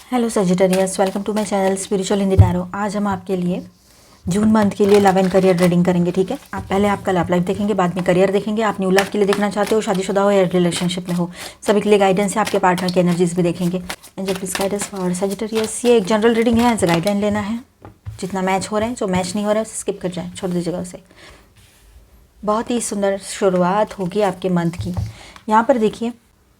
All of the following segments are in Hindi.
Hello Sagittarius, welcome to my channel spiritual Hindi tarot. आज हम आपके लिए जून मंथ के लिए लव एंड करियर रीडिंग करेंगे। ठीक है, आप पहले आपका लव लाइफ देखेंगे, बाद में करियर देखेंगे। आप न्यू लव के लिए देखना चाहते हो, शादीशुदा हो या रिलेशनशिप में हो, सभी के लिए गाइडेंस है। आपके पार्टनर की एनर्जीज भी देखेंगे। Angel please guide us for Sagittarius. ये एक जनरल रीडिंग है, एज गाइडलाइन लेना है। जितना मैच हो रहा है, जो मैच नहीं हो रहा है उसे स्किप कर जाए, छोड़ दीजिएगा उसे। बहुत ही सुंदर शुरुआत होगी आपके मंथ की। यहाँ पर देखिए,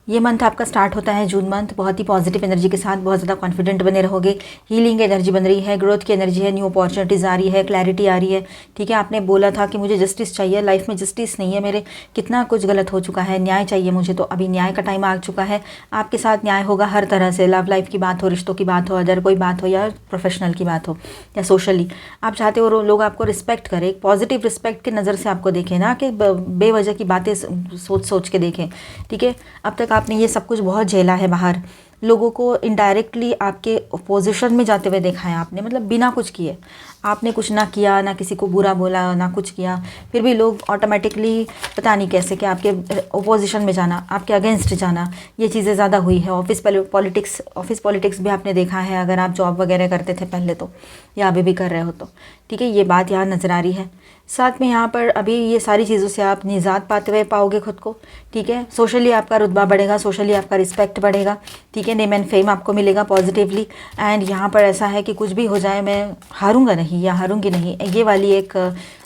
ये मंथ आपका स्टार्ट होता है जून मंथ बहुत ही पॉजिटिव एनर्जी के साथ। बहुत ज़्यादा कॉन्फिडेंट बने रहोगे। हीलिंग एनर्जी बन रही है, ग्रोथ की एनर्जी है, न्यू अपॉर्चुनिटीज़ आ रही है, क्लैरिटी आ रही है। ठीक है, आपने बोला था कि मुझे जस्टिस चाहिए, लाइफ में जस्टिस नहीं है, मेरे कितना कुछ गलत हो चुका है, न्याय चाहिए मुझे। तो अभी न्याय का टाइम आ चुका है। आपके साथ न्याय होगा हर तरह से। लव लाइफ की बात हो, रिश्तों की बात हो, अदर कोई बात हो, या प्रोफेशनल की बात हो, या सोशली आप चाहते हो लोग आपको रिस्पेक्ट करें, एक पॉजिटिव रिस्पेक्ट की नज़र से आपको देखें, ना कि बेवजह की बातें सोच सोच के देखें। ठीक है, अब तक आपने ये सब कुछ बहुत झेला है बाहर। लोगों को इनडायरेक्टली आपके पोजीशन में जाते हुए देखा है आपने, मतलब बिना कुछ किए। आपने कुछ ना किया, ना किसी को बुरा बोला, ना कुछ किया, फिर भी लोग ऑटोमेटिकली पता नहीं कैसे कि आपके ओपोजिशन में जाना, आपके अगेंस्ट जाना, ये चीज़ें ज़्यादा हुई है। ऑफिस पॉलिटिक्स भी आपने देखा है, अगर आप जॉब वगैरह करते थे पहले तो, या अभी भी कर रहे हो तो। ठीक है, ये बात यहाँ नज़र आ रही है। साथ में यहाँ पर अभी ये सारी चीज़ों से आप निजात पाते हुए पाओगे खुद को। ठीक है, सोशली आपका रुतबा बढ़ेगा, सोशली आपका रिस्पेक्ट बढ़ेगा। ठीक है, नेम एंड फेम आपको मिलेगा पॉजिटिवली। एंड यहाँ पर ऐसा है कि कुछ भी हो जाए मैं हारूंगा नहीं या हारूंगी नहीं, ये वाली एक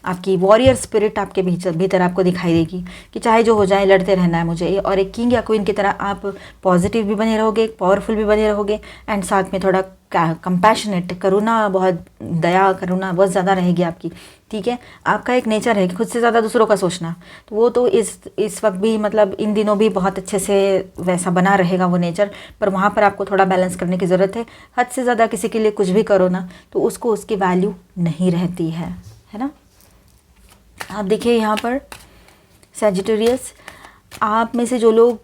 आपकी वॉरियर स्पिरिट आपके भीतर आपको दिखाई देगी कि चाहे जो हो जाए लड़ते रहना है मुझे। और एक किंग या क्वीन की तरह आप पॉजिटिव भी बने रहोगे, पावरफुल भी बने रहोगे, एंड साथ में थोड़ा कंपैशनेट, करुणा, बहुत दया करुणा बहुत ज़्यादा रहेगी आपकी। ठीक है, आपका एक नेचर है कि खुद से ज़्यादा दूसरों का सोचना, तो वो तो इस वक्त भी, मतलब इन दिनों भी बहुत अच्छे से वैसा बना रहेगा वो नेचर। पर वहाँ पर आपको थोड़ा बैलेंस करने की ज़रूरत है। हद से ज़्यादा किसी के लिए कुछ भी करो ना, तो उसको उसकी वैल्यू नहीं रहती है ना। आप देखिए यहाँ पर सैजिटेरियस, आप में से जो लोग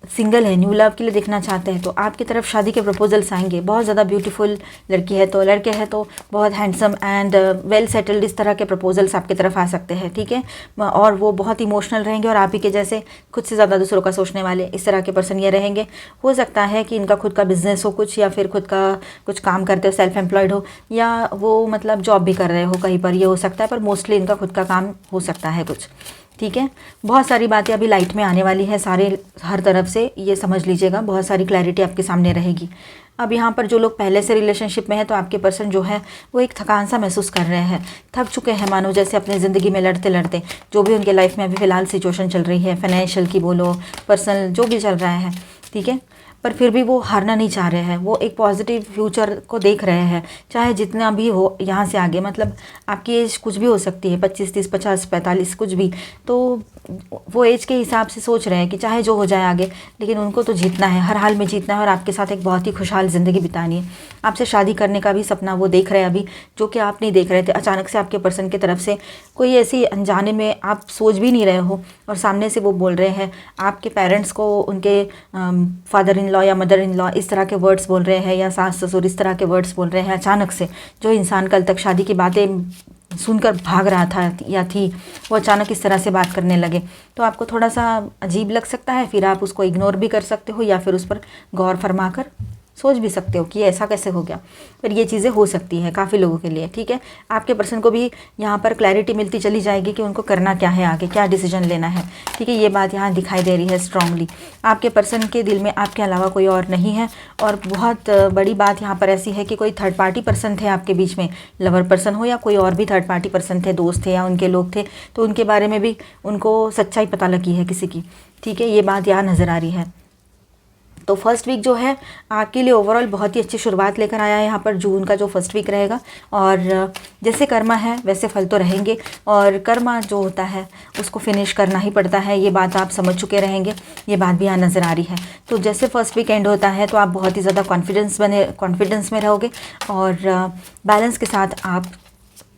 सिंगल है, न्यू लव के लिए देखना चाहते हैं, तो आपकी तरफ शादी के प्रपोजल्स आएंगे। बहुत ज़्यादा ब्यूटीफुल लड़की है तो, लड़के हैं तो बहुत हैंडसम एंड वेल सेटल्ड, इस तरह के प्रपोजल्स आपकी तरफ आ सकते हैं। ठीक है, और वो बहुत इमोशनल रहेंगे और आप ही के जैसे खुद से ज़्यादा दूसरों का सोचने वाले, इस तरह के पर्सन ये रहेंगे। हो सकता है कि इनका खुद का बिजनेस हो कुछ, या फिर खुद का कुछ काम करते हो, सेल्फ एम्प्लॉयड हो, या वो मतलब जॉब भी कर रहे हो कहीं पर, ये हो सकता है। पर मोस्टली इनका खुद का काम हो सकता है कुछ। ठीक है, बहुत सारी बातें अभी लाइट में आने वाली है, सारे हर तरफ से, ये समझ लीजिएगा। बहुत सारी क्लैरिटी आपके सामने रहेगी। अब यहाँ पर जो लोग पहले से रिलेशनशिप में है, तो आपके पर्सन जो है वो एक थकान सा महसूस कर रहे हैं, थक चुके हैं मानो, जैसे अपनी ज़िंदगी में लड़ते लड़ते। जो भी उनके लाइफ में अभी फ़िलहाल सिचुएशन चल रही है, फाइनेंशियल की बोलो, पर्सनल, जो भी चल रहा है। ठीक है, पर फिर भी वो हारना नहीं चाह रहे हैं। वो एक पॉजिटिव फ्यूचर को देख रहे हैं, चाहे जितना भी हो यहाँ से आगे। मतलब आपकी एज कुछ भी हो सकती है, 25, 30, 50, 45, कुछ भी। तो वो एज के हिसाब से सोच रहे हैं कि चाहे जो हो जाए आगे, लेकिन उनको तो जीतना है, हर हाल में जीतना है, और आपके साथ एक बहुत ही खुशहाल ज़िंदगी बितानी है। आपसे शादी करने का भी सपना वो देख रहे हैं अभी, जो कि आप नहीं देख रहे थे। अचानक से आपके पर्सन की तरफ से कोई ऐसी अनजाने में, आप सोच भी नहीं रहे हो, और सामने से वो बोल रहे हैं। आपके पेरेंट्स को उनके फादर इन लॉ या मदर इन लॉ इस तरह के वर्ड्स बोल रहे हैं, या सास ससुर इस तरह के वर्ड्स बोल रहे हैं अचानक से। जो इंसान कल तक शादी की बातें सुनकर भाग रहा था या थी, वो अचानक इस तरह से बात करने लगे, तो आपको थोड़ा सा अजीब लग सकता है। फिर आप उसको इग्नोर भी कर सकते हो, या फिर उस पर गौर फरमा कर सोच भी सकते हो कि ऐसा कैसे हो गया। पर ये चीज़ें हो सकती हैं काफ़ी लोगों के लिए। ठीक है, आपके पर्सन को भी यहाँ पर क्लैरिटी मिलती चली जाएगी कि उनको करना क्या है, आगे क्या डिसीजन लेना है। ठीक है, ये बात यहाँ दिखाई दे रही है स्ट्रांगली। आपके पर्सन के दिल में आपके अलावा कोई और नहीं है। और बहुत बड़ी बात यहाँ पर ऐसी है कि कोई थर्ड पार्टी पर्सन थे आपके बीच में, लवर पर्सन हो या कोई और भी थर्ड पार्टी पर्सन थे, दोस्त थे या उनके लोग थे, तो उनके बारे में भी उनको सच्चाई पता लगी है किसी की। ठीक है, ये बात यहाँ नज़र आ रही है। तो फर्स्ट वीक जो है आपके लिए ओवरऑल बहुत ही अच्छी शुरुआत लेकर आया है यहाँ पर, जून का जो फर्स्ट वीक रहेगा। और जैसे कर्मा है वैसे फल तो रहेंगे, और कर्मा जो होता है उसको फिनिश करना ही पड़ता है, ये बात आप समझ चुके रहेंगे। ये बात भी यहाँ नज़र आ रही है। तो जैसे फर्स्ट वीक एंड होता है, तो आप बहुत ही ज़्यादा कॉन्फिडेंस में रहोगे, और बैलेंस के साथ आप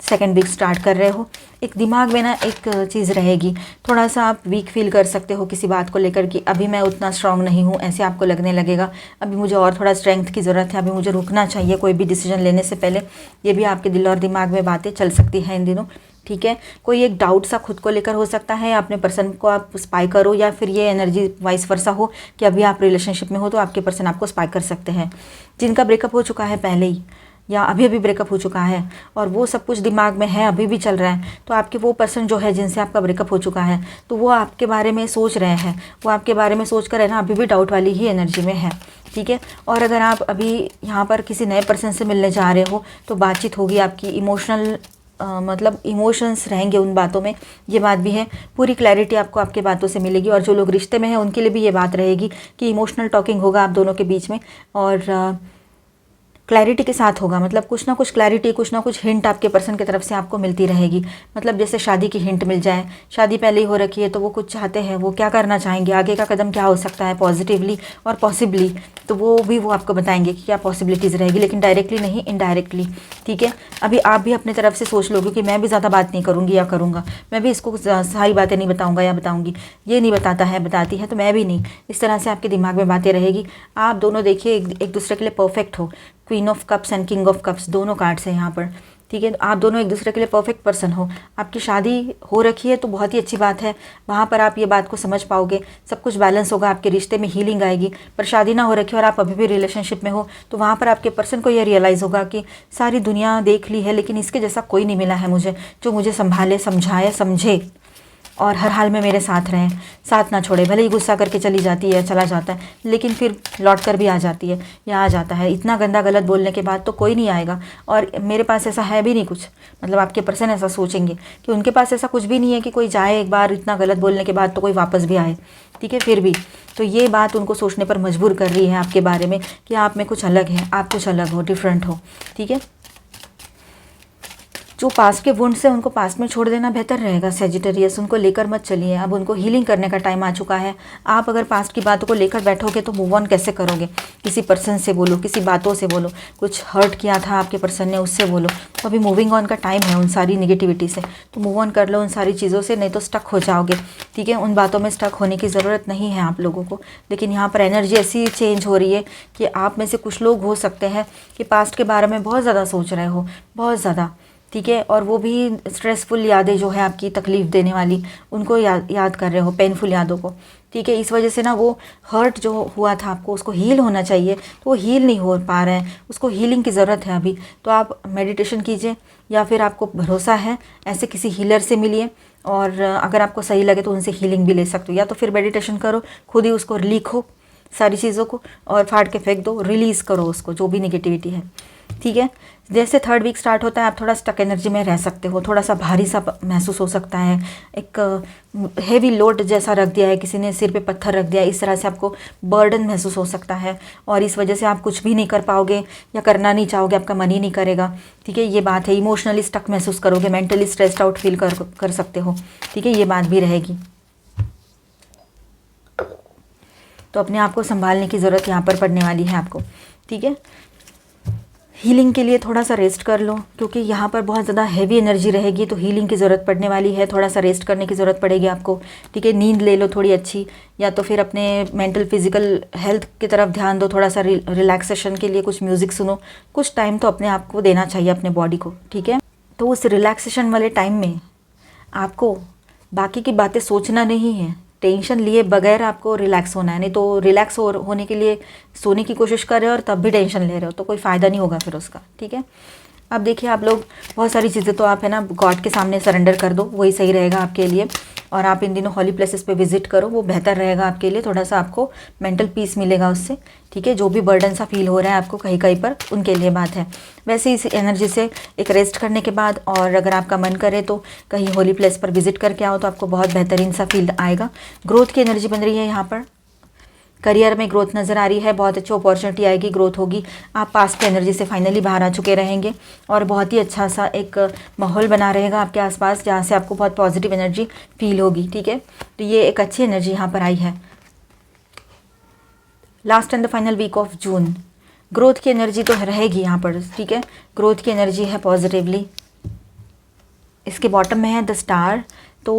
सेकेंड वीक स्टार्ट कर रहे हो। एक दिमाग में ना एक चीज़ रहेगी, थोड़ा सा आप वीक फील कर सकते हो किसी बात को लेकर कि अभी मैं उतना स्ट्रांग नहीं हूँ, ऐसे आपको लगने लगेगा। अभी मुझे और थोड़ा स्ट्रेंथ की ज़रूरत है, अभी मुझे रुकना चाहिए कोई भी डिसीजन लेने से पहले। ये भी आपके दिल और दिमाग में बातें चल सकती हैं इन दिनों। ठीक है। कोई एक डाउट सा खुद को लेकर हो सकता है, अपने पर्सन को आप स्पाई करो, या फिर ये एनर्जी वाइस वर्सा हो कि अभी आप रिलेशनशिप में हो तो आपके पर्सन आपको स्पाई कर सकते हैं। जिनका ब्रेकअप हो चुका है पहले ही या अभी अभी ब्रेकअप हो चुका है और वो सब कुछ दिमाग में है, अभी भी चल रहा है, तो आपके वो पर्सन जो है जिनसे आपका ब्रेकअप हो चुका है, तो वो आपके बारे में सोच रहे हैं, वो आपके बारे में सोच कर है ना अभी भी डाउट वाली ही एनर्जी में है, ठीक है। और अगर आप अभी यहाँ पर किसी नए पर्सन से मिलने जा रहे हो तो बातचीत होगी आपकी, इमोशनल मतलब इमोशंस रहेंगे उन बातों में, ये बात भी है। पूरी क्लैरिटी आपको आपके बातों से मिलेगी। और जो लोग रिश्ते में हैं उनके लिए भी ये बात रहेगी कि इमोशनल टॉकिंग होगा आप दोनों के बीच में, और क्लैरिटी के साथ होगा। मतलब कुछ ना कुछ क्लैरिटी, कुछ ना कुछ हिंट आपके पर्सन की तरफ से आपको मिलती रहेगी। मतलब जैसे शादी की हिंट मिल जाए, शादी पहले ही हो रखी है तो वो कुछ चाहते हैं, वो क्या करना चाहेंगे, आगे का कदम क्या हो सकता है पॉजिटिवली और पॉसिबली, तो वो आपको बताएंगे कि क्या पॉसिबिलिटीज़ रहेगी, लेकिन डायरेक्टली नहीं, इनडायरेक्टली, ठीक है। अभी आप भी अपनी तरफ से सोच लोगे कि मैं भी ज़्यादा बात नहीं करूँगी या करूँगा, मैं भी इसको सारी बातें नहीं बताऊँगा या बताऊँगी, ये नहीं बताता है बताती है तो मैं भी नहीं, इस तरह से आपके दिमाग में बातें रहेगी। आप दोनों देखिए एक दूसरे के लिए परफेक्ट हो। Queen of cups and king of cups दोनों कार्ड्स हैं यहाँ पर, ठीक है। तो आप दोनों एक दूसरे के लिए परफेक्ट पर्सन हो। आपकी शादी हो रखी है तो बहुत ही अच्छी बात है, वहाँ पर आप ये बात को समझ पाओगे, सब कुछ बैलेंस होगा, आपके रिश्ते में हीलिंग आएगी। पर शादी ना हो रखी और आप अभी भी रिलेशनशिप में हो तो वहाँ पर आपके पर्सन को ये रियलाइज़ होगा कि सारी दुनिया देख ली है लेकिन इसके जैसा कोई नहीं मिला है मुझे, जो मुझे संभाले, समझाए, समझे और हर हाल में मेरे साथ रहें, साथ ना छोड़े। भले ही गुस्सा करके चली जाती है, चला जाता है, लेकिन फिर लौट कर भी आ जाती है या आ जाता है। इतना गंदा गलत बोलने के बाद तो कोई नहीं आएगा, और मेरे पास ऐसा है भी नहीं कुछ। मतलब आपके पर्सन ऐसा सोचेंगे कि उनके पास ऐसा कुछ भी नहीं है कि कोई जाए एक बार इतना गलत बोलने के बाद तो कोई वापस भी आए, ठीक है। फिर भी तो ये बात उनको सोचने पर मजबूर कर रही है आपके बारे में कि आप में कुछ अलग है, आप कुछ अलग हो, डिफरेंट हो, ठीक है। जो पास्ट के वुंड्स है उनको पास्ट में छोड़ देना बेहतर रहेगा सेजिटेरियस, उनको लेकर मत चलिए। अब उनको हीलिंग करने का टाइम आ चुका है। आप अगर पास्ट की बातों को लेकर बैठोगे तो मूव ऑन कैसे करोगे? किसी पर्सन से बोलो, किसी बातों से बोलो, कुछ हर्ट किया था आपके पर्सन ने उससे बोलो। तो अभी मूविंग ऑन का टाइम है उन सारी निगेटिविटी से, तो मूव ऑन कर लो उन सारी चीज़ों से, नहीं तो स्टक हो जाओगे, ठीक है। उन बातों में स्टक होने की ज़रूरत नहीं है आप लोगों को। लेकिन यहाँ पर एनर्जी ऐसी चेंज हो रही है कि आप में से कुछ लोग हो सकते हैं कि पास्ट के बारे में बहुत ज़्यादा सोच रहे हो, बहुत ज़्यादा, ठीक है। और वो भी स्ट्रेसफुल यादें जो है आपकी तकलीफ़ देने वाली, उनको याद कर रहे हो, पेनफुल यादों को, ठीक है। इस वजह से ना वो हर्ट जो हुआ था आपको, उसको हील होना चाहिए तो वो हील नहीं हो पा रहा है, उसको हीलिंग की ज़रूरत है अभी। तो आप मेडिटेशन कीजिए, या फिर आपको भरोसा है ऐसे किसी हीलर से मिलिए, और अगर आपको सही लगे तो उनसे हीलिंग भी ले सकते हो। या तो फिर मेडिटेशन करो, खुद ही उसको लिखो सारी चीज़ों को और फाड़ के फेंक दो, रिलीज़ करो उसको, जो भी निगेटिविटी है, ठीक है। जैसे थर्ड वीक स्टार्ट होता है आप थोड़ा स्टक एनर्जी में रह सकते हो, थोड़ा सा भारी सा महसूस हो सकता है, एक हेवी लोड जैसा रख दिया है किसी ने, सिर पे पत्थर रख दिया है, इस तरह से आपको बर्डन महसूस हो सकता है, और इस वजह से आप कुछ भी नहीं कर पाओगे या करना नहीं चाहोगे, आपका मन ही नहीं करेगा, ठीक है। ये बात है। इमोशनली स्टक महसूस करोगे, मेंटली स्ट्रेस्ड आउट फील कर सकते हो, ठीक है। ये बात भी रहेगी। तो अपने आप को संभालने की ज़रूरत यहाँ पर पड़ने वाली है आपको, ठीक है। हीलिंग के लिए थोड़ा सा रेस्ट कर लो, क्योंकि यहाँ पर बहुत ज़्यादा हैवी एनर्जी रहेगी, तो हीलिंग की ज़रूरत पड़ने वाली है। थोड़ा सा रेस्ट करने की ज़रूरत पड़ेगी आपको, ठीक है। नींद ले लो थोड़ी अच्छी, या तो फिर अपने मेंटल फिजिकल हेल्थ की तरफ ध्यान दो, थोड़ा सा रिलैक्सेशन के लिए कुछ म्यूज़िक सुनो, कुछ टाइम तो अपने आप को देना चाहिए, अपने बॉडी को, ठीक है। तो उस रिलैक्सेशन वाले टाइम में आपको बाकी की बातें सोचना नहीं है, टेंशन लिए बगैर आपको रिलैक्स होना है। नहीं तो रिलैक्स होने के लिए सोने की कोशिश कर रहे हो और तब भी टेंशन ले रहे हो, तो कोई फ़ायदा नहीं होगा फिर उसका, ठीक है। अब देखिए आप लोग बहुत सारी चीज़ें तो आप है ना गॉड के सामने सरेंडर कर दो, वही सही रहेगा आपके लिए। और आप इन दिनों हॉली प्लेसेस पे विजिट करो, वो बेहतर रहेगा आपके लिए, थोड़ा सा आपको मेंटल पीस मिलेगा उससे, ठीक है। जो भी बर्डन सा फील हो रहा है आपको कहीं कहीं पर, उनके लिए बात है। वैसे इस एनर्जी से एक रेस्ट करने के बाद, और अगर आपका मन करे तो कहीं होली प्लेस पर विजिट करके आओ, तो आपको बहुत बेहतरीन सा फील आएगा। ग्रोथ की एनर्जी बन रही है यहाँ पर, करियर में ग्रोथ नज़र आ रही है, बहुत अच्छी अपॉर्चुनिटी आएगी, ग्रोथ होगी। आप पास्ट की एनर्जी से फाइनली बाहर आ चुके रहेंगे, और बहुत ही अच्छा सा एक माहौल बना रहेगा आपके आसपास, जहाँ से आपको बहुत पॉजिटिव एनर्जी फील होगी, ठीक है। तो ये एक अच्छी एनर्जी यहाँ पर आई है। Last and the final week of June, growth की एनर्जी तो रहेगी यहाँ पर, ठीक है। ग्रोथ की एनर्जी है पॉजिटिवली। इसके बॉटम में है द स्टार। तो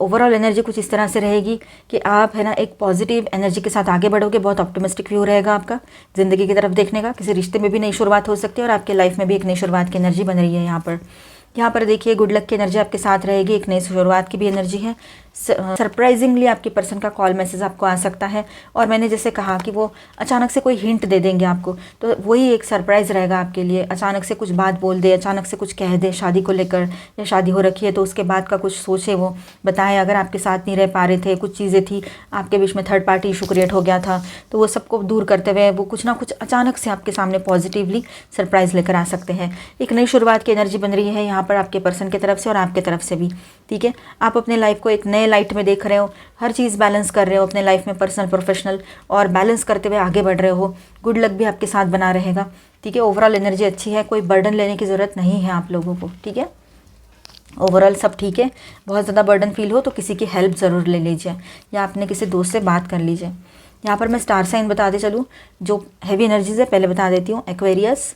ओवरऑल एनर्जी कुछ इस तरह से रहेगी कि आप है ना एक पॉजिटिव एनर्जी के साथ आगे बढ़ोगे, बहुत ऑप्टिमिस्टिक व्यू रहेगा आपका ज़िंदगी की तरफ देखने का। किसी रिश्ते में भी नई शुरुआत हो सकती है, और आपके लाइफ में भी एक नई शुरुआत की एनर्जी बन रही है यहाँ पर, यहाँ पर देखिए गुड लक की एनर्जी आपके साथ रहेगी, एक नई शुरुआत की भी एनर्जी है। सरप्राइजिंगली आपकी पर्सन का कॉल मैसेज आपको आ सकता है, और मैंने जैसे कहा कि वो अचानक से कोई हिंट दे देंगे आपको, तो वही एक सरप्राइज़ रहेगा आपके लिए। अचानक से कुछ बात बोल दे, अचानक से कुछ कह दे शादी को लेकर, या शादी हो रखी है तो उसके बाद का कुछ सोचे, वो बताए अगर आपके साथ नहीं रह पा रहे थे, कुछ चीज़ें थी आपके बीच में, थर्ड पार्टी इशू क्रिएट हो गया था, तो वो सबको दूर करते हुए वो कुछ ना कुछ अचानक से आपके सामने पॉजिटिवली सरप्राइज़ लेकर आ सकते हैं। एक नई शुरुआत की एनर्जी बन रही है यहाँ पर आपके पर्सन की तरफ से और आपके तरफ से भी, ठीक है। आप अपने लाइफ को एक नए लाइट में देख रहे हो, हर चीज़ बैलेंस कर रहे हो अपने लाइफ में, पर्सनल प्रोफेशनल, और बैलेंस करते हुए आगे बढ़ रहे हो। गुड लक भी आपके साथ बना रहेगा, ठीक है। ओवरऑल एनर्जी अच्छी है, कोई बर्डन लेने की ज़रूरत नहीं है आप लोगों को, ठीक है। ओवरऑल सब ठीक है। बहुत ज़्यादा बर्डन फील हो तो किसी की हेल्प ज़रूर ले लीजिए, या अपने किसी दोस्त से बात कर लीजिए। यहाँ पर मैं स्टार साइन बताते चलूँ, जो हैवी एनर्जीज है पहले बता देती हूँ। Aquarius,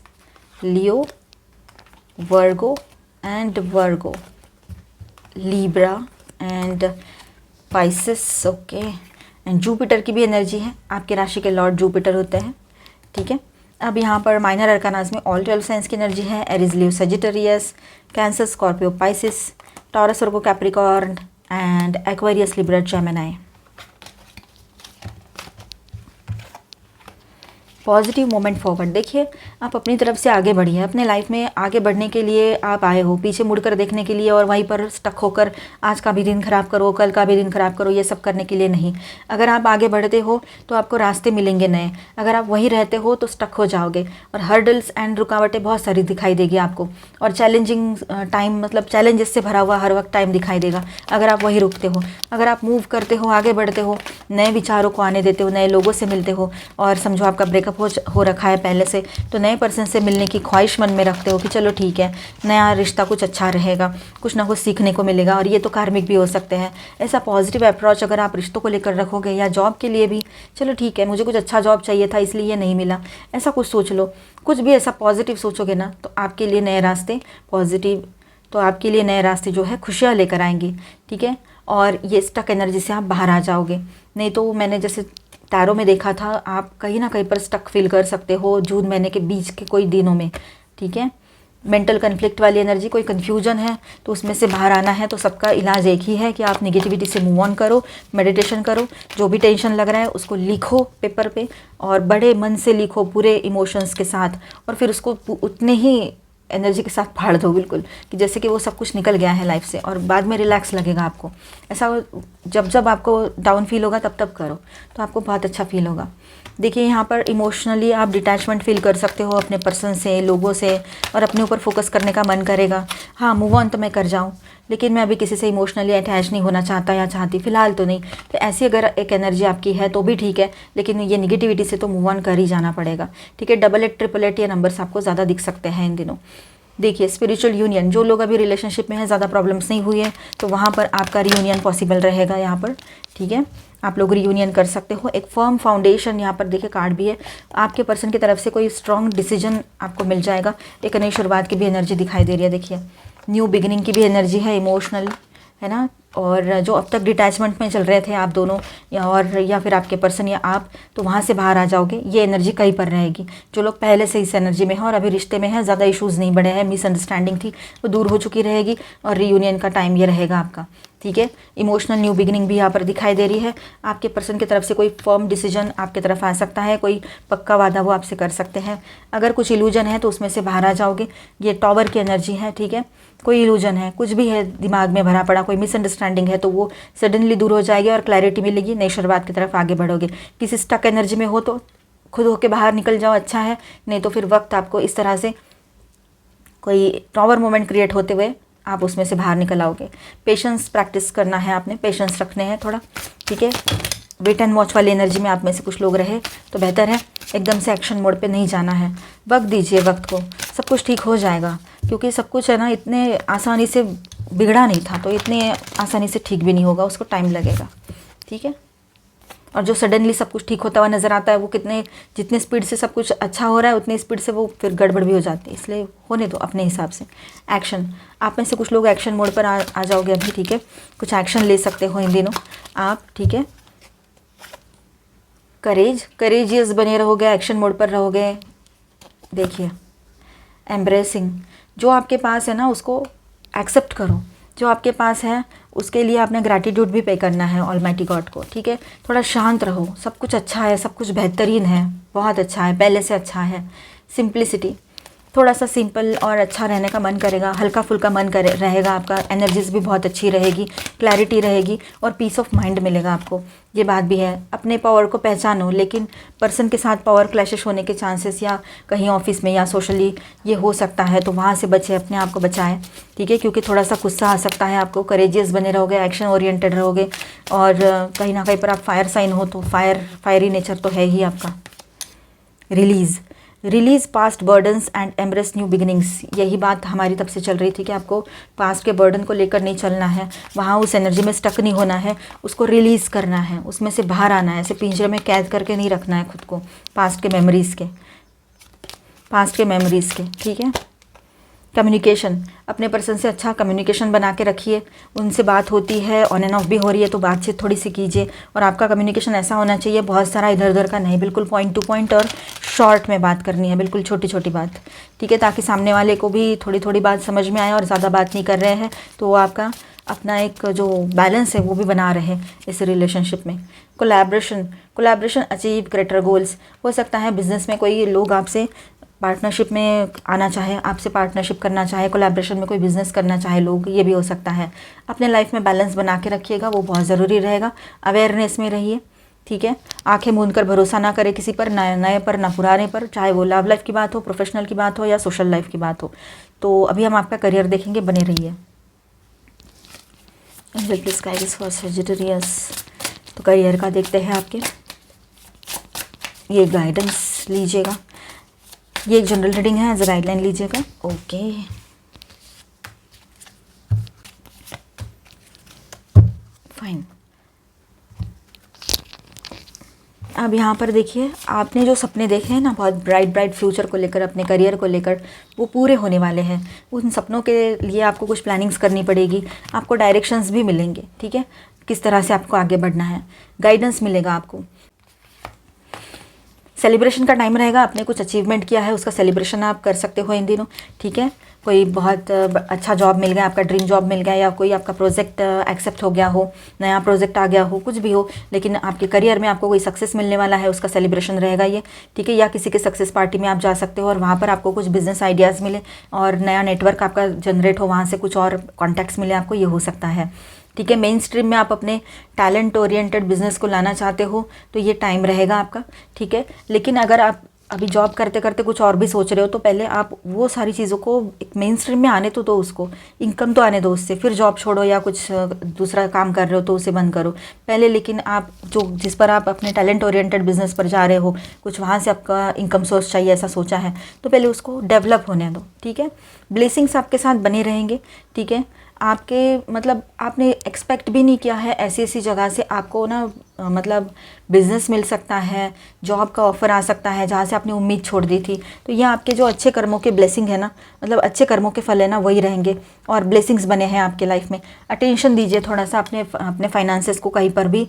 Leo, Virgo and Virgo, Libra and Pisces, okay. And Jupiter की भी एनर्जी है, आपके राशि के लॉर्ड जुपिटर होते हैं, ठीक है। अब यहाँ पर माइनर अरकानास में ऑल 12 साइंस की एनर्जी है। Aries, Leo, Sagittarius, cancer, Scorpio, Pisces, taurus, Virgo, Capricorn and Aquarius, Libra, Gemini. Positive moment forward. देखिए आप अपनी तरफ से आगे बढ़िए, अपने लाइफ में आगे बढ़ने के लिए आप आए हो, पीछे मुड़कर देखने के लिए और वहीं पर स्टक होकर आज का भी दिन खराब करो, कल का भी दिन खराब करो, ये सब करने के लिए नहीं। अगर आप आगे बढ़ते हो तो आपको रास्ते मिलेंगे नए, अगर आप वहीं रहते हो तो स्टक हो जाओगे, और हर्डल्स एंड रुकावटें बहुत सारी दिखाई देगी आपको, और चैलेंजिंग टाइम, मतलब चैलेंजेस से भरा हुआ हर वक्त टाइम दिखाई देगा अगर आप वहीं रुकते हो। अगर आप मूव करते हो, आगे बढ़ते हो, नए विचारों को आने देते हो, नए लोगों से मिलते हो, और समझो आपका ब्रेकअप हो रखा है पहले से, तो नए पर्सन से मिलने की ख्वाहिश मन में रखते हो कि चलो ठीक है, नया रिश्ता कुछ अच्छा रहेगा, कुछ ना कुछ सीखने को मिलेगा, और ये तो कार्मिक भी हो सकते हैं। ऐसा पॉजिटिव अप्रोच अगर आप रिश्तों को लेकर रखोगे, या जॉब के लिए भी, चलो ठीक है मुझे कुछ अच्छा जॉब चाहिए था इसलिए ये नहीं मिला, ऐसा कुछ सोच लो। कुछ भी ऐसा पॉजिटिव सोचोगे ना तो आपके लिए नए रास्ते पॉजिटिव, तो आपके लिए नए रास्ते जो है खुशियाँ लेकर आएंगे, ठीक है। और ये स्टक एनर्जी से आप बाहर आ जाओगे। नहीं तो मैंने जैसे टैरो में देखा था, आप कहीं ना कहीं पर स्टक फील कर सकते हो जून महीने के बीच के कोई दिनों में, ठीक है। मेंटल कन्फ्लिक्ट वाली एनर्जी, कोई कन्फ्यूजन है तो उसमें से बाहर आना है, तो सबका इलाज एक ही है कि आप नेगेटिविटी से मूव ऑन करो, मेडिटेशन करो, जो भी टेंशन लग रहा है उसको लिखो पेपर पे, और बड़े मन से लिखो पूरे इमोशंस के साथ, और फिर उसको उतने ही एनर्जी के साथ फाड़ दो, बिल्कुल कि जैसे कि वो सब कुछ निकल गया है लाइफ से, और बाद में रिलैक्स लगेगा आपको। ऐसा जब जब आपको डाउन फील होगा तब तब करो, तो आपको बहुत अच्छा फील होगा। देखिए यहाँ पर इमोशनली आप डिटैचमेंट फील कर सकते हो अपने पर्सन से, लोगों से, और अपने ऊपर फोकस करने का मन करेगा। हाँ, मूव ऑन तो मैं कर जाऊँ, लेकिन मैं अभी किसी से इमोशनली अटैच नहीं होना चाहता या चाहती, फ़िलहाल तो नहीं। तो ऐसी अगर एक एनर्जी आपकी है तो भी ठीक है, लेकिन ये निगेटिविटी से तो मूव ऑन कर ही जाना पड़ेगा, ठीक है। 88, 888 ये नंबर्स आपको ज़्यादा दिख सकते हैं इन दिनों। देखिए स्पिरिचुअल यूनियन, जो लोग अभी रिलेशनशिप में हैं, ज़्यादा प्रॉब्लम्स नहीं हुई है, तो वहाँ पर आपका रियूनियन पॉसिबल रहेगा यहाँ पर, ठीक है। आप लोग रियूनियन कर सकते हो। एक फर्म फाउंडेशन, यहाँ पर देखिए कार्ड भी है, आपके पर्सन की तरफ से कोई स्ट्रॉन्ग डिसीजन आपको मिल जाएगा। एक नई शुरुआत की भी एनर्जी दिखाई दे रही है, देखिए न्यू बिगिनिंग की भी एनर्जी है, इमोशनल है ना। और जो अब तक डिटैचमेंट में चल रहे थे आप दोनों, या फिर आपके पर्सन या आप, तो वहाँ से बाहर आ जाओगे, ये एनर्जी कहीं पर रहेगी। जो लोग पहले से इस एनर्जी में हैं और अभी रिश्ते में हैं, ज़्यादा इश्यूज़ नहीं बढ़े हैं, मिसअंडरस्टैंडिंग थी वो दूर हो चुकी रहेगी, और रीयूनियन का टाइम ये रहेगा आपका, ठीक है। इमोशनल न्यू बिगिनिंग भी यहाँ पर दिखाई दे रही है। आपके पर्सन की तरफ से कोई फर्म डिसीजन आपकी तरफ आ सकता है, कोई पक्का वादा वो आपसे कर सकते हैं। अगर कुछ इल्यूजन है तो उसमें से बाहर आ जाओगे। ये टॉवर की एनर्जी है, ठीक है। कोई इल्यूजन है, कुछ भी है दिमाग में भरा पड़ा, कोई मिसअंडरस्टैंडिंग है, तो वो सडनली दूर हो जाएगी और क्लैरिटी मिलेगी, नई शुरुआत की तरफ आगे बढ़ोगे। किसी स्टक एनर्जी में हो तो खुद होके बाहर निकल जाओ, अच्छा है। नहीं तो फिर वक्त आपको इस तरह से कोई टॉवर मोमेंट क्रिएट होते हुए आप उसमें से बाहर निकल आओगे। पेशेंस प्रैक्टिस करना है आपने, पेशेंस रखने हैं थोड़ा, ठीक है। वेट एंड वॉच वाली एनर्जी में आप में से कुछ लोग रहे तो बेहतर है, एकदम से एक्शन मोड पे नहीं जाना है। वक्त दीजिए वक्त को, सब कुछ ठीक हो जाएगा, क्योंकि सब कुछ है ना इतने आसानी से बिगड़ा नहीं था, तो इतने आसानी से ठीक भी नहीं होगा, उसको टाइम लगेगा, ठीक है। और जो सडनली सब कुछ ठीक होता हुआ नज़र आता है, वो जितने स्पीड से सब कुछ अच्छा हो रहा है, उतनी स्पीड से वो फिर गड़बड़ भी हो जाती है, इसलिए होने दो अपने हिसाब से। एक्शन, आप में से कुछ लोग एक्शन मोड पर आ जाओगे अभी, ठीक है। कुछ एक्शन ले सकते हो इन दिनों आप, ठीक है। करेजियस बने रहोगे, एक्शन मोड पर रहोगे। देखिए एम्ब्रेसिंग, जो आपके पास है ना उसको एक्सेप्ट करो जो आपके पास है, उसके लिए आपने ग्रैटिट्यूड भी पे करना है ऑलमाइटी गॉड को, ठीक है। थोड़ा शांत रहो, सब कुछ अच्छा है, सब कुछ बेहतरीन है, बहुत अच्छा है, पहले से अच्छा है। सिंप्लिसिटी, थोड़ा सा सिंपल और अच्छा रहने का मन करेगा, हल्का फुल्का मन करे रहेगा आपका, एनर्जीज भी बहुत अच्छी रहेगी, क्लैरिटी रहेगी और पीस ऑफ माइंड मिलेगा आपको। ये बात भी है। अपने पावर को पहचानो, लेकिन पर्सन के साथ पावर क्लैशेस होने के चांसेस या कहीं ऑफिस में या सोशली ये हो सकता है, तो वहाँ से बचे, अपने आप को बचाएं, ठीक है। क्योंकि थोड़ा सा गुस्सा आ सकता है आपको, करेजियस बने रहोगे, एक्शन ओरिएंटेड रहोगे और कहीं ना कहीं पर आप फायर साइन हो तो फायरी नेचर तो है ही आपका। Release past burdens and embrace new beginnings, यही बात हमारी तब से चल रही थी कि आपको पास्ट के बर्डन को लेकर नहीं चलना है, वहाँ उस एनर्जी में स्टक नहीं होना है, उसको रिलीज़ करना है, उसमें से बाहर आना है, ऐसे पिंजरे में कैद करके नहीं रखना है खुद को पास्ट के मेमोरीज़ के, ठीक है। कम्युनिकेशन, अपने पर्सन से अच्छा कम्युनिकेशन बना के रखिए, उनसे बात होती है, ऑन एंड ऑफ भी हो रही है तो बातचीत थोड़ी सी कीजिए। और आपका कम्युनिकेशन ऐसा होना चाहिए, बहुत सारा इधर उधर का नहीं, बिल्कुल पॉइंट टू पॉइंट और शॉर्ट में बात करनी है, बिल्कुल छोटी छोटी बात, ठीक है, ताकि सामने वाले को भी थोड़ी थोड़ी बात समझ में आए और ज़्यादा बात नहीं कर रहे हैं तो वो आपका अपना एक जो बैलेंस है वो भी बना रहे इस रिलेशनशिप में। कोलैबोरेशन अचीव ग्रेटर गोल्स, हो सकता है बिजनेस में कोई लोग आपसे पार्टनरशिप में आना चाहे, आपसे पार्टनरशिप करना चाहे, कोलैबोरेशन में कोई बिज़नेस करना चाहे लोग, ये भी हो सकता है। अपने लाइफ में बैलेंस बना के रखिएगा, वो बहुत ज़रूरी रहेगा। अवेयरनेस में रहिए, ठीक है। आंखें मूंद कर भरोसा ना करें किसी पर, ना नए पर ना पुराने पर, चाहे वो लव लाइफ की बात हो, प्रोफेशनल की बात हो या सोशल लाइफ की बात हो। तो अभी हम आपका करियर देखेंगे, बने रहिए। फॉर सजिटेरियस, तो करियर का देखते हैं आपके, ये गाइडेंस लीजिएगा, ये एक जनरल रीडिंग है, एज अ गाइडलाइन लीजिएगा। Okay, fine. अब यहाँ पर देखिए, आपने जो सपने देखे हैं ना, बहुत ब्राइट फ्यूचर को लेकर, अपने करियर को लेकर, वो पूरे होने वाले हैं। उन सपनों के लिए आपको कुछ प्लानिंग्स करनी पड़ेगी, आपको डायरेक्शंस भी मिलेंगे, ठीक है, किस तरह से आपको आगे बढ़ना है, गाइडेंस मिलेगा आपको। सेलिब्रेशन का टाइम रहेगा, आपने कुछ अचीवमेंट किया है उसका सेलिब्रेशन आप कर सकते हो इन दिनों, ठीक है। कोई बहुत अच्छा जॉब मिल गया, आपका ड्रीम जॉब मिल गया, या कोई आपका प्रोजेक्ट एक्सेप्ट हो गया हो, नया प्रोजेक्ट आ गया हो, कुछ भी हो, लेकिन आपके करियर में आपको कोई सक्सेस मिलने वाला है, उसका सेलिब्रेशन रहेगा ये, ठीक है। या किसी के सक्सेस पार्टी में आप जा सकते हो और वहाँ पर आपको कुछ बिजनेस आइडियाज़ मिले और नया नेटवर्क आपका जनरेट हो, वहाँ से कुछ और कॉन्टैक्ट्स मिले आपको, ये हो सकता है, ठीक है। मेन स्ट्रीम में आप अपने टैलेंट ओरिएंटेड बिजनेस को लाना चाहते हो तो ये टाइम रहेगा आपका, ठीक है। लेकिन अगर आप अभी जॉब करते करते कुछ और भी सोच रहे हो तो पहले आप वो सारी चीज़ों को एक मेन स्ट्रीम में आने तो दो, उसको इनकम तो आने दो उससे, फिर जॉब छोड़ो या कुछ दूसरा काम कर रहे हो तो उसे बंद करो पहले। लेकिन आप जो जिस पर आप अपने टैलेंट ओरिएंटेड बिजनेस पर जा रहे हो, कुछ वहाँ से आपका इनकम सोर्स चाहिए ऐसा सोचा है, तो पहले उसको डेवलप होने दो, ठीक है। ब्लेसिंग्स आपके साथ बने रहेंगे, ठीक है। आपके मतलब आपने एक्सपेक्ट भी नहीं किया है ऐसी ऐसी जगह से आपको ना मतलब बिज़नेस मिल सकता है, जॉब का ऑफ़र आ सकता है जहाँ से आपने उम्मीद छोड़ दी थी। तो ये आपके जो अच्छे कर्मों के ब्लेसिंग है ना, मतलब अच्छे कर्मों के फल है ना, वही रहेंगे और ब्लेसिंग्स बने हैं आपके लाइफ में। अटेंशन दीजिए थोड़ा सा अपने फाइनेंसेस को, कहीं पर भी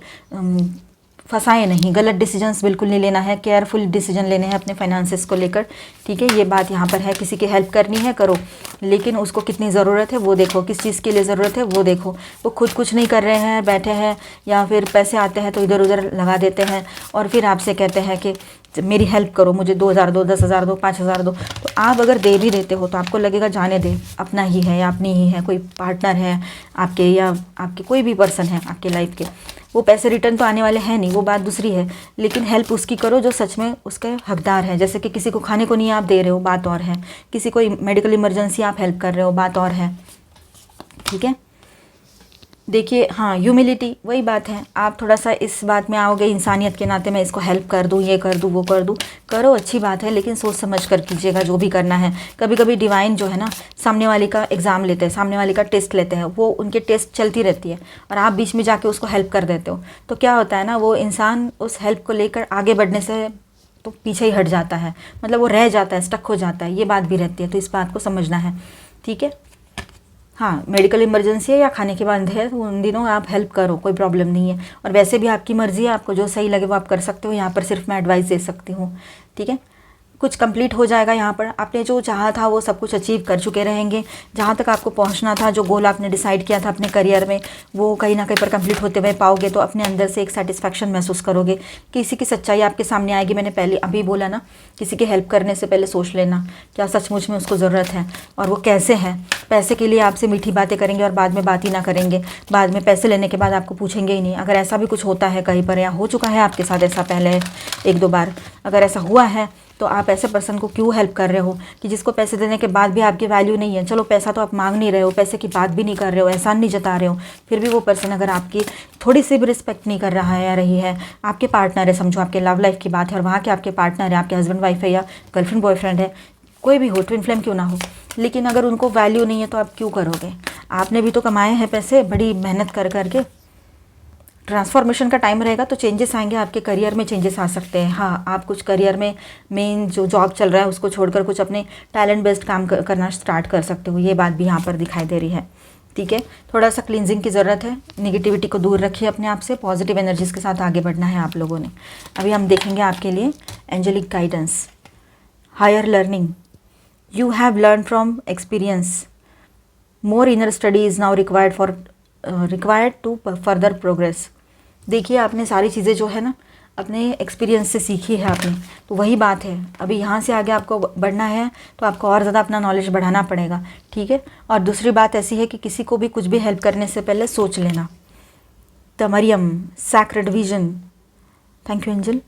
फंसाए नहीं, गलत डिसीजंस बिल्कुल नहीं लेना है, केयरफुल डिसीजन लेने हैं अपने फाइनेंसेस को लेकर, ठीक है। ये बात यहाँ पर है, किसी की हेल्प करनी है करो, लेकिन उसको कितनी ज़रूरत है वो देखो, किस चीज़ के लिए ज़रूरत है वो देखो। वो खुद कुछ नहीं कर रहे हैं, बैठे हैं, या फिर पैसे आते हैं तो इधर उधर लगा देते हैं और फिर आपसे कहते हैं कि मेरी हेल्प करो, मुझे 2000 दो, 10,000 दो, 5,000 दो। तो आप अगर दे भी देते हो तो आपको लगेगा जाने दे, अपना ही है या अपनी ही है, कोई पार्टनर है आपके या आपके कोई भी पर्सन है आपके लाइफ के, वो पैसे रिटर्न तो आने वाले हैं नहीं, वो बात दूसरी है। लेकिन हेल्प उसकी करो जो सच में उसके हकदार है। जैसे कि किसी को खाने को नहीं आप दे रहे हो, बात और है, किसी को मेडिकल इमरजेंसी आप हेल्प कर रहे हो, बात और है, ठीक है। देखिए हाँ, ह्यूमिलिटी वही बात है, आप थोड़ा सा इस बात में आओगे इंसानियत के नाते, मैं इसको हेल्प कर दूँ, ये कर दूँ, वो कर दूँ, करो अच्छी बात है, लेकिन सोच समझ कर कीजिएगा जो भी करना है। कभी कभी डिवाइन जो है ना, सामने वाले का एग्ज़ाम लेते हैं, सामने वाले का टेस्ट लेते हैं, वो उनके टेस्ट चलती रहती है और आप बीच में जाके उसको हेल्प कर देते हो, तो क्या होता है ना, वो इंसान उस हेल्प को लेकर आगे बढ़ने से तो पीछे ही हट जाता है, मतलब वो रह जाता है, स्टक हो जाता है, ये बात भी रहती है। तो इस बात को समझना है, ठीक है। हाँ, मेडिकल इमरजेंसी है या खाने के बाद है तो उन दिनों आप हेल्प करो, कोई प्रॉब्लम नहीं है। और वैसे भी आपकी मर्ज़ी है, आपको जो सही लगे वो आप कर सकते हो, यहाँ पर सिर्फ मैं एडवाइस दे सकती हूँ, ठीक है। कुछ कंप्लीट हो जाएगा। यहाँ पर आपने जो चाहा था वो सब कुछ अचीव कर चुके रहेंगे। जहाँ तक आपको पहुँचना था, जो गोल आपने डिसाइड किया था अपने करियर में, वो कहीं ना कहीं पर कंप्लीट होते हुए पाओगे तो अपने अंदर से एक सेटिस्फैक्शन महसूस करोगे। किसी की सच्चाई आपके सामने आएगी। मैंने पहले अभी बोला ना, किसी की हेल्प करने से पहले सोच लेना क्या सचमुच में उसको ज़रूरत है और वो कैसे है। पैसे के लिए आपसे मीठी बातें करेंगे और बाद में बात ही ना करेंगे, बाद में पैसे लेने के बाद आपको पूछेंगे ही नहीं। अगर ऐसा भी कुछ होता है कहीं पर या हो चुका है आपके साथ ऐसा पहले 1-2 बार, अगर ऐसा हुआ है तो आप ऐसे पर्सन को क्यों हेल्प कर रहे हो कि जिसको पैसे देने के बाद भी आपकी वैल्यू नहीं है। चलो पैसा तो आप मांग नहीं रहे हो, पैसे की बात भी नहीं कर रहे हो, एहसान नहीं जता रहे हो, फिर भी वो पर्सन अगर आपकी थोड़ी सी भी रिस्पेक्ट नहीं कर रहा है या रही है, आपके पार्टनर है, समझो आपके लव लाइफ की बात है और वहाँ के आपके पार्टनर है, आपके हस्बैंड वाइफ है या गर्लफ्रेंड बॉयफ्रेंड है, कोई भी हो, ट्विन फ्लेम क्यों ना हो, लेकिन अगर उनको वैल्यू नहीं है तो आप क्यों करोगे। आपने भी तो कमाए हैं पैसे बड़ी मेहनत कर करके। ट्रांसफॉर्मेशन का टाइम रहेगा तो चेंजेस आएंगे, आपके करियर में चेंजेस आ सकते हैं। हाँ, आप कुछ करियर में मेन जो जॉब चल रहा है उसको छोड़कर कुछ अपने टैलेंट बेस्ड काम करना स्टार्ट कर सकते हो। ये बात भी यहाँ पर दिखाई दे रही है। ठीक है, थोड़ा सा क्लींजिंग की ज़रूरत है। निगेटिविटी को दूर रखिए अपने आप से, पॉजिटिव एनर्जीज़ के साथ आगे बढ़ना है आप लोगों ने। अभी हम देखेंगे आपके लिए angelic guidance, higher learning, you have learn from experience, more inner study is now required to further progress. देखिए, आपने सारी चीज़ें जो है ना अपने एक्सपीरियंस से सीखी है आपने, तो वही बात है। अभी यहाँ से आगे आपको बढ़ना है तो आपको और ज़्यादा अपना नॉलेज बढ़ाना पड़ेगा। ठीक है, और दूसरी बात ऐसी है कि किसी को भी कुछ भी हेल्प करने से पहले सोच लेना। The Mariam sacred vision, thank you angel.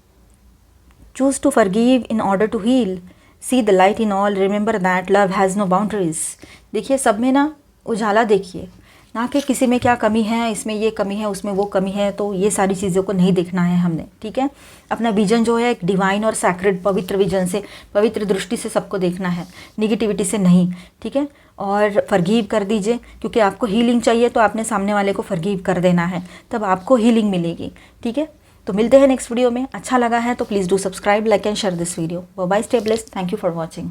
Choose to forgive in order to heal, see the light in all, remember that love has no boundaries. देखिए, सब में ना उजाला देखिए, ना कि किसी में क्या कमी है, इसमें ये कमी है, उसमें वो कमी है। तो ये सारी चीज़ों को नहीं देखना है हमने। ठीक है, अपना विजन जो है एक डिवाइन और सैक्रेड पवित्र विजन से, पवित्र दृष्टि से सबको देखना है, निगेटिविटी से नहीं। ठीक है, और फॉरगिव कर दीजिए, क्योंकि आपको हीलिंग चाहिए तो आपने सामने वाले को फॉरगिव कर देना है, तब आपको हीलिंग मिलेगी। ठीक है, तो मिलते हैं नेक्स्ट वीडियो में। अच्छा लगा है तो please do subscribe, like and share this video. Bye bye, stay blessed, thank you for watching.